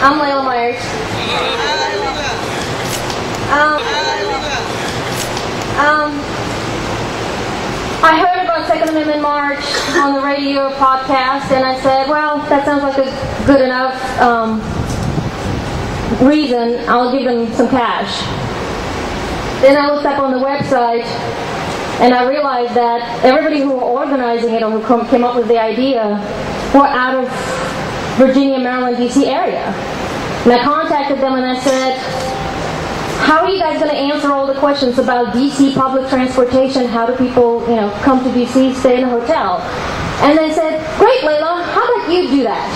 I'm Layla Myers. I heard about Second Amendment March on the radio podcast, and I said, well, that sounds like a good enough reason. I'll give them some cash. Then I looked up on the website, and I realized that everybody who were organizing it or who came up with the idea were out of Virginia, Maryland, D.C. area. And I contacted them and I said, how are you guys going to answer all the questions about D.C. public transportation? How do people, come to D.C., stay in a hotel? And they said, great, Layla, how about you do that?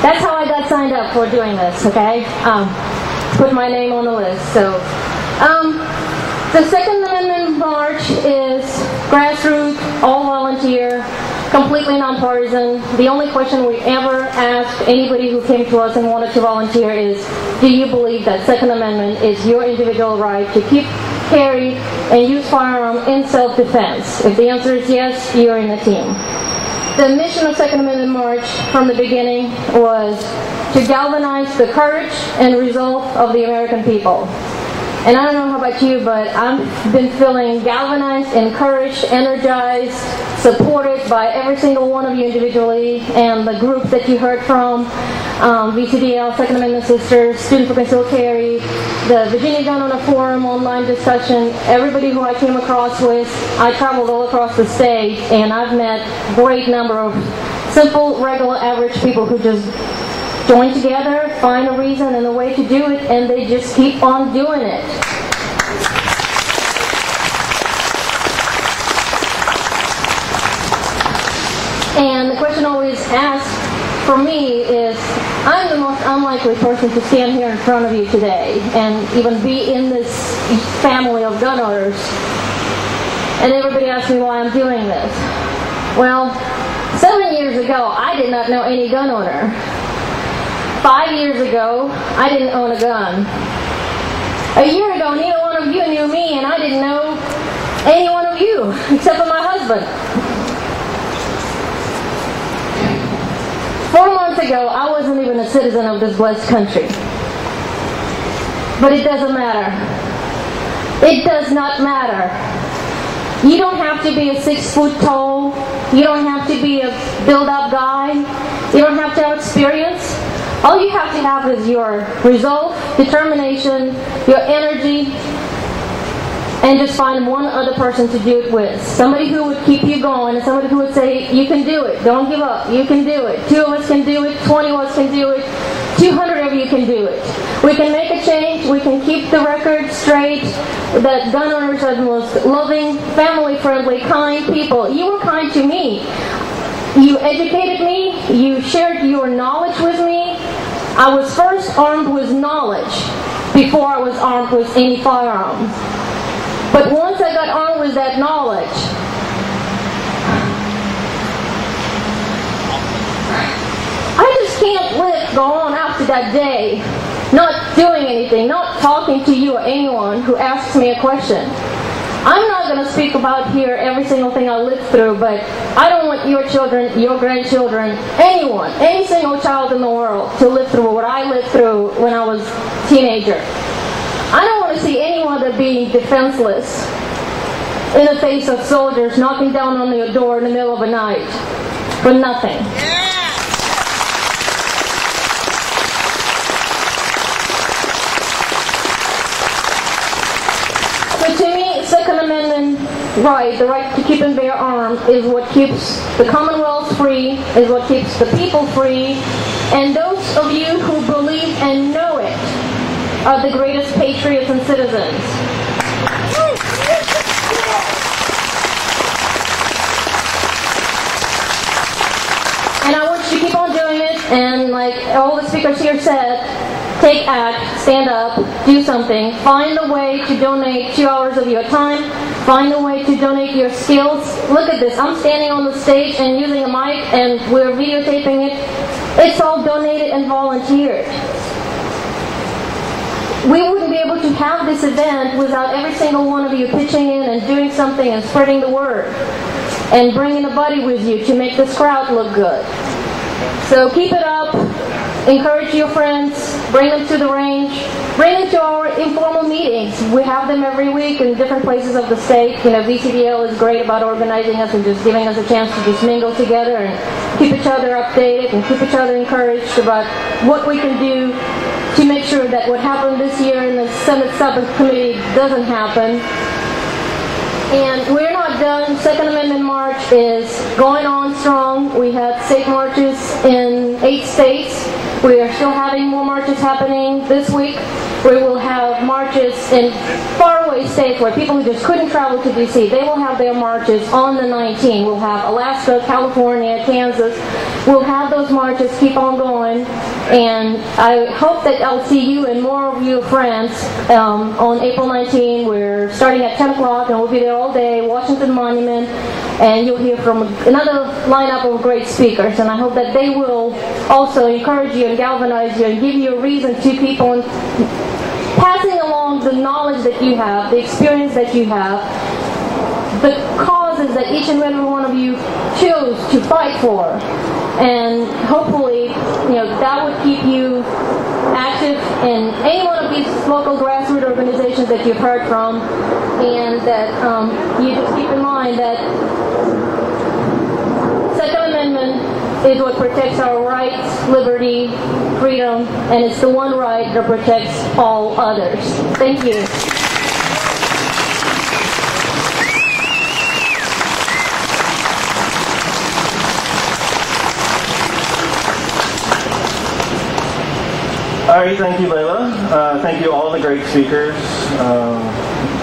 That's how I got signed up for doing this, okay? Put my name on the list. So, the Second Amendment March is grassroots, all volunteer, completely nonpartisan. The only question we ever asked anybody who came to us and wanted to volunteer is, do you believe that Second Amendment is your individual right to keep, carry, and use firearm in self-defense? If the answer is yes, you're in the team. The mission of Second Amendment March from the beginning was to galvanize the courage and resolve of the American people. And I don't know how about you, but I've been feeling galvanized, encouraged, energized, supported by every single one of you individually, and the group that you heard from, VCDl, Second Amendment Sisters, Student for Concealed Carry, the Virginia Gun Owner Forum online discussion, everybody who I came across with. I traveled all across the state, and I've met a great number of simple, regular, average people who just join together, find a reason and a way to do it, and they just keep on doing it. And the question always asked for me is, I'm the most unlikely person to stand here in front of you today and even be in this family of gun owners. And everybody asks me why I'm doing this. Well, 7 years ago, I did not know any gun owner. 5 years ago, I didn't own a gun. A year ago, neither one of you knew me, and I didn't know any one of you, except for my husband. 4 months ago, I wasn't even a citizen of this blessed country. But it doesn't matter. It does not matter. You don't have to be a 6 foot tall. You don't have to be a build-up guy. You don't have to have experience. All you have to have is your resolve, determination, your energy, and just find one other person to do it with. Somebody who would keep you going, and somebody who would say, you can do it, don't give up, you can do it. 2 of us can do it, 20 of us can do it, 200 of you can do it. We can make a change, we can keep the record straight, that gun owners are the most loving, family-friendly, kind people. You were kind to me. You educated me, you shared your knowledge with me. I was first armed with knowledge before I was armed with any firearm. But once I got armed with that knowledge, I just can't go on after that day not doing anything, not talking to you or anyone who asks me a question. I'm not going to speak about here every single thing I lived through, but I don't want your children, your grandchildren, anyone, any single child in the world to live through what I lived through when I was a teenager. I don't want to see anyone that being defenseless in the face of soldiers knocking down on your door in the middle of the night for nothing. Second Amendment right, the right to keep and bear arms, is what keeps the Commonwealth free, is what keeps the people free, and those of you who believe and know it are the greatest patriots and citizens. And I want you to keep on doing it, and like all the speakers here said, take act, stand up, do something. Find a way to donate 2 hours of your time. Find a way to donate your skills. Look at this. I'm standing on the stage and using a mic, and we're videotaping it. It's all donated and volunteered. We wouldn't be able to have this event without every single one of you pitching in and doing something and spreading the word and bringing a buddy with you to make this crowd look good. So keep it up. encourage your friends, bring them to the range, bring them to our informal meetings. We have them every week in different places of the state. You know, VCDl is great about organizing us and just giving us a chance to just mingle together and keep each other updated and keep each other encouraged about what we can do to make sure that what happened this year in the Senate Subcommittee doesn't happen. And we're not done. Second Amendment March is going on strong. We had state marches in 8 states. We are still having more marches happening this week. We will have marches in faraway states where people who just couldn't travel to D.C., they will have their marches on the 19th. We'll have Alaska, California, Kansas. We'll have those marches keep on going. And I hope that I'll see you and more of your friends on April 19. We're starting at 10 o'clock and we'll be there all day, Washington Monument, and you'll hear from another lineup of great speakers. And I hope that they will also encourage you and galvanize you and give you a reason to keep on passing along the knowledge that you have, the experience that you have, the causes that each and every one of you chose to fight for. And hopefully, you know, that would keep you active in any one of these local grassroots organizations that you've heard from, and that you just keep in mind that Second Amendment is what protects our rights, liberty, freedom, and it's the one right that protects all others. Thank you. All right, thank you, Layla. Thank you all the great speakers.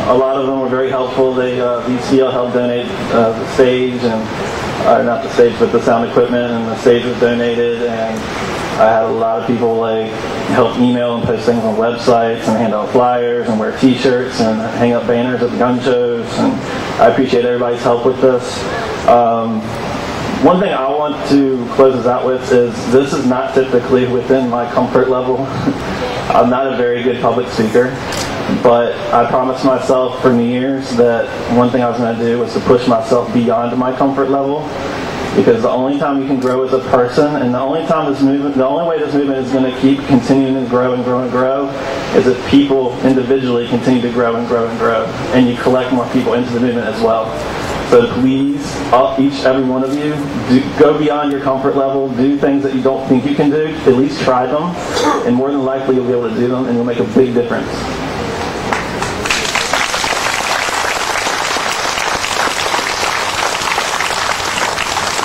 A lot of them were very helpful. They VCDl helped donate the stage, and not the stage, but the sound equipment, and the stage was donated. And I had a lot of people like help email and post things on websites, and hand out flyers, and wear T-shirts, and hang up banners at the gun shows. And I appreciate everybody's help with this. One thing I want to close this out with is this is not typically within my comfort level. I'm not a very good public speaker, but I promised myself for New Year's that one thing I was going to do was to push myself beyond my comfort level, because the only time you can grow as a person, and the only way this movement is going to keep continuing to grow and grow and grow, is if people individually continue to grow and grow and grow, and you collect more people into the movement as well. So please, every one of you, go beyond your comfort level, do things that you don't think you can do, at least try them, and more than likely you'll be able to do them, and you'll make a big difference.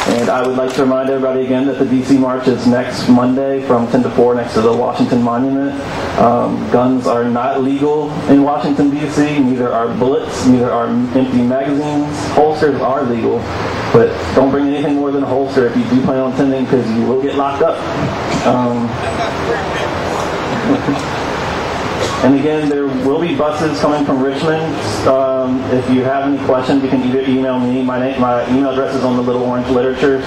And I would like to remind everybody again that the DC March is next Monday from 10 to 4 next to the Washington Monument. Guns are not legal in Washington, D.C. Neither are bullets, neither are empty magazines. Holsters are legal, but don't bring anything more than a holster if you do plan on attending, because you will get locked up. And again, there will be buses coming from Richmond. If you have any questions, you can either email me. My email address is on the little orange literatures.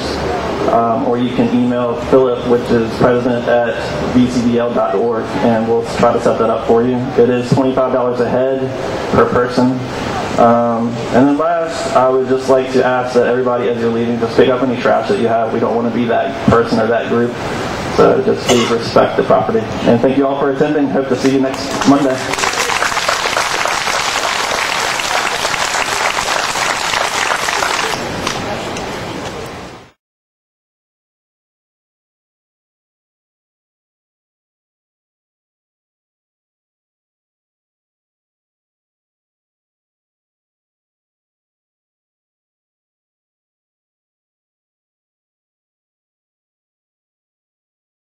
Or you can email Philip, which is president@vcdl.org, and we'll try to set that up for you. It is $25 a head per person. And then last, I would just like to ask that everybody, as you're leaving, just pick up any trash that you have. We don't want to be that person or that group. So just please respect the property. And thank you all for attending. Hope to see you next Monday.